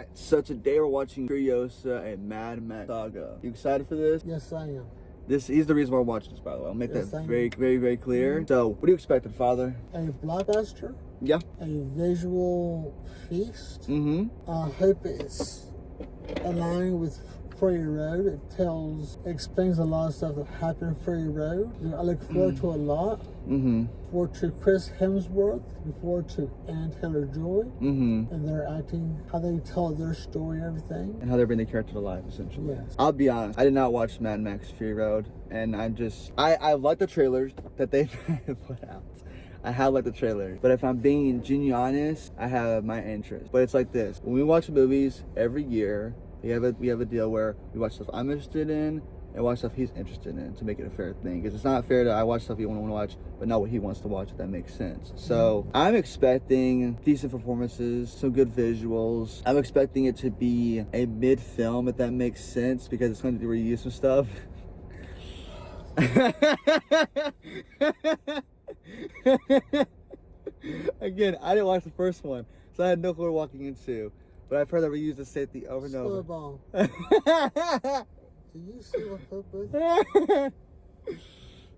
Alright, so today we're watching Furiosa and Mad Max Saga. You excited for this? Yes, I am. He's the reason why we're watching this, by the way. I'll make Yes, that very, very, very clear. So, what are you expecting, Father? A blockbuster, Yeah. a visual feast. Mm-hmm. I hope it's aligned with Fury Road. It explains a lot of stuff that happened in Fury Road. I look forward to a lot. Mm-hmm. Forward to Chris Hemsworth, look forward to Ann Taylor-Joy, Mm-hmm. and their acting, how they tell their story, everything. And how they bring the character to life, essentially. Yes. I'll be honest, I did not watch Mad Max Fury Road, and I like the trailers that they put out. I have liked the trailers, but if I'm being genuinely honest, I have my interest. But it's like this: when we watch movies every year, we have a deal where we watch stuff I'm interested in and watch stuff he's interested in to make it a fair thing. Because it's not fair that I watch stuff he want to watch, but not what he wants to watch, if that makes sense. So I'm expecting decent performances, some good visuals. I'm expecting it to be a mid-film, if that makes sense, because it's going to reuse some stuff. Again, I didn't watch the first one, so I had no clue what we're walking into. But I've heard that we use the safety over and over. Ball. Do you see what Hope is?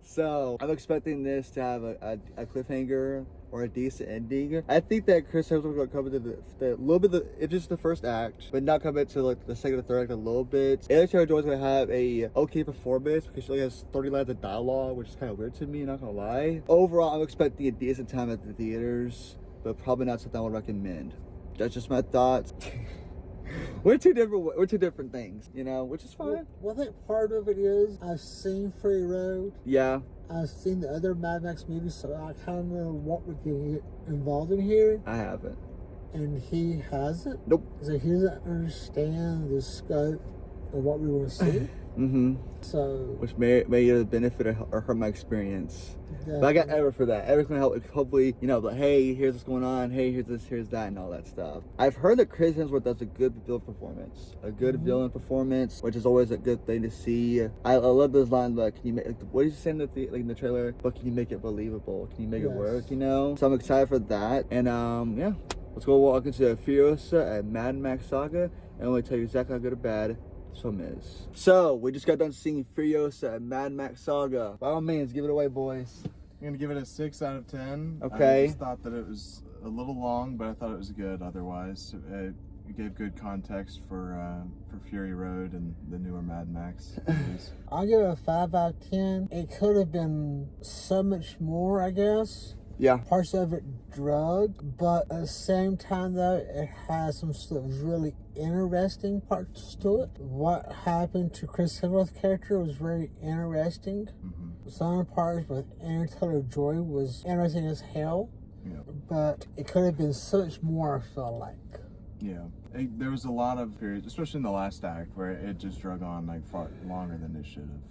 So I'm expecting this to have a cliffhanger or a decent ending. I think that Chris Hemsworth will come into the little bit it's just the first act, but not come into like the second or third act a little bit. Anna Taylor-Joy's gonna have a okay performance because she only has 30 lines of dialogue, which is kind of weird to me, not gonna lie. Overall, I'm expecting a decent time at the theaters, but probably not something I would recommend. That's just my thoughts. We're two different things, you know, which is fine. Well, I think part of it is I've seen Fury Road. Yeah. I've seen the other Mad Max movies, so I kind of know what we can get involved in here. I haven't. And he hasn't. Nope. So he doesn't understand the scope of what we want to see. Mm-hmm. So, which may either benefit or hurt my experience. definitely. But I got Ever for that. Ever's gonna help. Hopefully, you know, like, hey, here's what's going on. Hey, here's this, here's that, and all that stuff. I've heard that Chris Hemsworth does a good villain performance, villain performance, which is always a good thing to see. I love those lines. Like, can you make? Like, what did you say in the trailer? But can you make it believable? Can you make it work? You know. So I'm excited for that. And yeah, let's go walk into Furiosa and Mad Max Saga, and I'm gonna tell you exactly how good or bad this film is. So we just got done seeing Furiosa and Mad Max Saga. By all means, give it away, boys. I'm gonna give it a 6 out of 10. Okay. I just thought that it was a little long, but I thought it was good otherwise. It gave good context for Fury Road and the newer Mad Max movies. I'll give it a 5 out of 10. It could have been so much more, I guess. Yeah. Parts of it drug, but at the same time though, it has some sort of really interesting parts to it. What happened to Chris Hemsworth's character was very interesting. Mm-hmm. Some parts with Anna Taylor-Joy was interesting as hell. Yeah. But it could have been so much more, I felt like. Yeah. There was a lot of periods, especially in the last act, where it just drug on like far longer than it should have.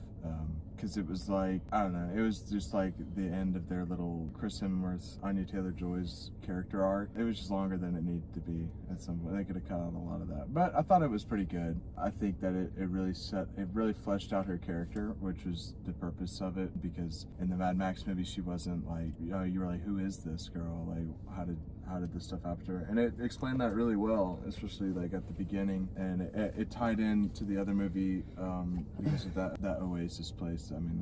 Because it was like, I don't know, it was just like the end of their little Chris Hemsworth, Anya Taylor-Joy's character arc. It was just longer than it needed to be at some point. They could have cut out a lot of that. But I thought it was pretty good. I think that it really fleshed out her character, which was the purpose of it, because in the Mad Max movie, she wasn't like, oh, you were like, who is this girl? Like, how did this stuff happen to her? And it explained that really well, especially like at the beginning. And it tied in to the other movie because of that Oasis place. I mean,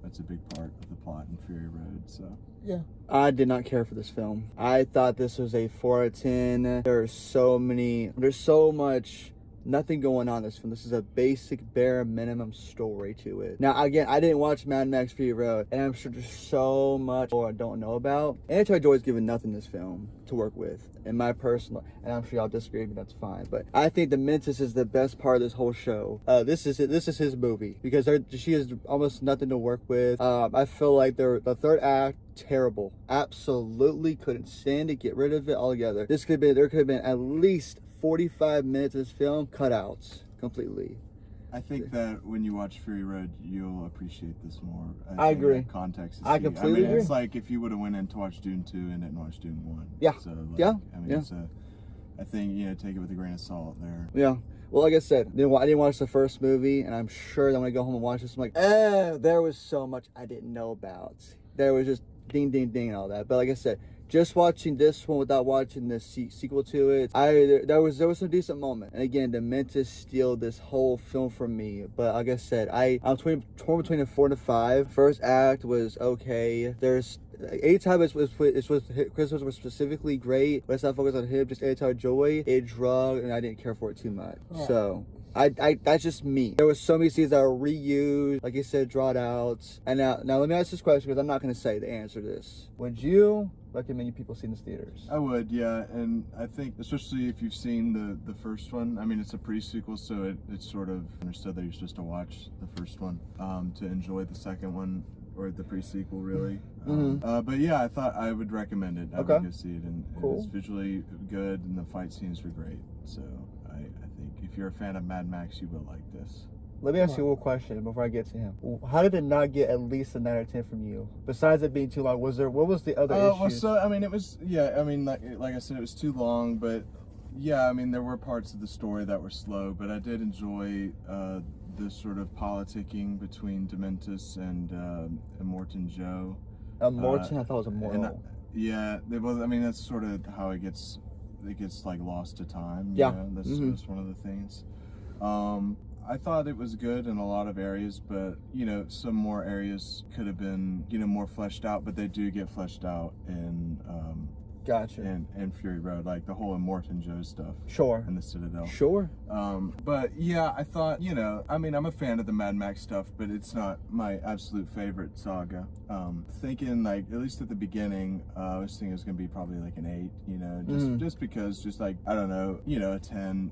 that's a big part of the plot in Fury Road, so. Yeah. I did not care for this film. I thought this was a 4 out of 10. There's so much, nothing going on in this film. This is a basic, bare minimum story to it. Now, again, I didn't watch Mad Max Fury Road, and I'm sure there's so much more I don't know about. Anna Taylor-Joy's given nothing this film to work with, in my personal, and I'm sure y'all disagree, but that's fine. But I think the Mentis is the best part of this whole show. This is his movie, because she has almost nothing to work with. I feel like the third act, terrible. Absolutely couldn't stand it. Get rid of it altogether. There could have been at least 45 minutes of this film cutouts completely. I think that when you watch Fury Road, you'll appreciate this more. I agree. Context is I key. completely agree. It's like if you would have went in to watch Dune 2 and didn't watch Dune 1. Yeah. So, like, Yeah. I mean, Yeah. I think, take it with a grain of salt there. Yeah. Well, like I said, I didn't watch the first movie, and I'm sure that when I go home and watch this, I'm like, there was so much I didn't know about. There was just ding, ding, ding, and all that. But like I said, just watching this one without watching the sequel to it, there was some decent moment. And again, they meant to steal this whole film from me. But like I said, I'm torn between a 4 and a 5. First act was okay. There's anytime it's with Christmas was specifically great, but it's not focused on him, just anytime joy, it drug, and I didn't care for it too much. Yeah. So I that's just me. There was so many scenes that were reused, like you said, drawn out. And now let me ask this question, because I'm not going to say the answer to this. Would you recommend people see in the theaters? I would, yeah. And I think, especially if you've seen the first one, I mean, it's a pre-sequel, so it's sort of understood that you're supposed to watch the first one to enjoy the second one, or the pre-sequel, really. But yeah, I thought I would recommend it. I would go see it, and cool. It's visually good, and the fight scenes were great. So I think if you're a fan of Mad Max, you will like this. Let me ask you one question before I get to him. How did it not get at least a 9 or 10 from you? Besides it being too long, what was the other issue? Well, so I mean, it was, yeah. I mean, like I said, it was too long, but yeah, I mean, there were parts of the story that were slow, but I did enjoy the sort of politicking between Dementus and Immortan Joe. Immortan, I thought it was Immortal. Yeah, I mean, that's sort of how it gets like lost to time. Yeah, that's one of the things. I thought it was good in a lot of areas, but some more areas could have been more fleshed out, but they do get fleshed out in Gotcha. And Fury Road, like the whole Immortan Joe stuff. Sure. And the Citadel. Sure. But yeah, I thought, I mean, I'm a fan of the Mad Max stuff, but it's not my absolute favorite saga. Thinking like, at least at the beginning, I was thinking it was gonna be probably like an 8, just because, just like, I don't know, a 10,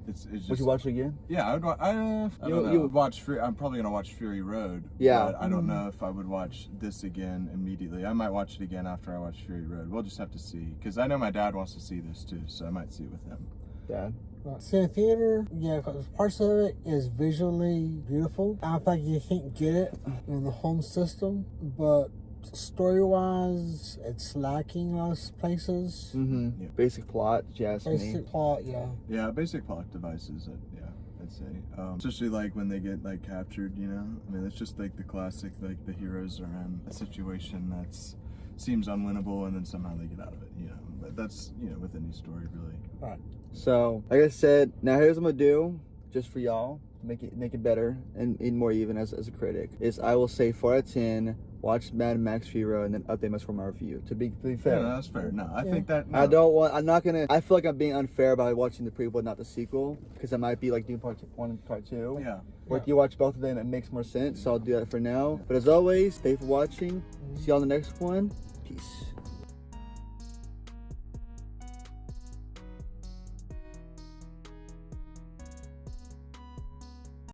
It's just, would you watch it again? Yeah, I would. I don't know. You would watch. I'm probably gonna watch Fury Road. Yeah. But I don't know if I would watch this again immediately. I might watch it again after I watch Fury Road. We'll just have to see, because I know my dad wants to see this too, so I might see it with him. Dad. See, in theater, yeah, because parts of it is visually beautiful. I don't think you can't get it in the home system, but story-wise, it's lacking most places. Yeah. Basic plot, Basic plot, yeah. Yeah, basic plot devices. I'd say, especially like when they get like captured. I mean, it's just like the classic, like the heroes are in a situation that seems unwinnable, and then somehow they get out of it. But that's with any story, really. Right. So, like I said, now here's what I'm gonna do, just for y'all, make it better and more even as a critic. Is I will say 4 out of 10. Watch Mad Max Fury Road and then update my score my review. To be fair. Yeah, no, that's fair. No, I think that. No. I feel like I'm being unfair by watching the prequel, not the sequel, because I might be like doing part 1 and part 2. Yeah. Or if you watch both of them, it makes more sense. So I'll do that for now. But as always, thanks for watching. See y'all in the next one. Peace.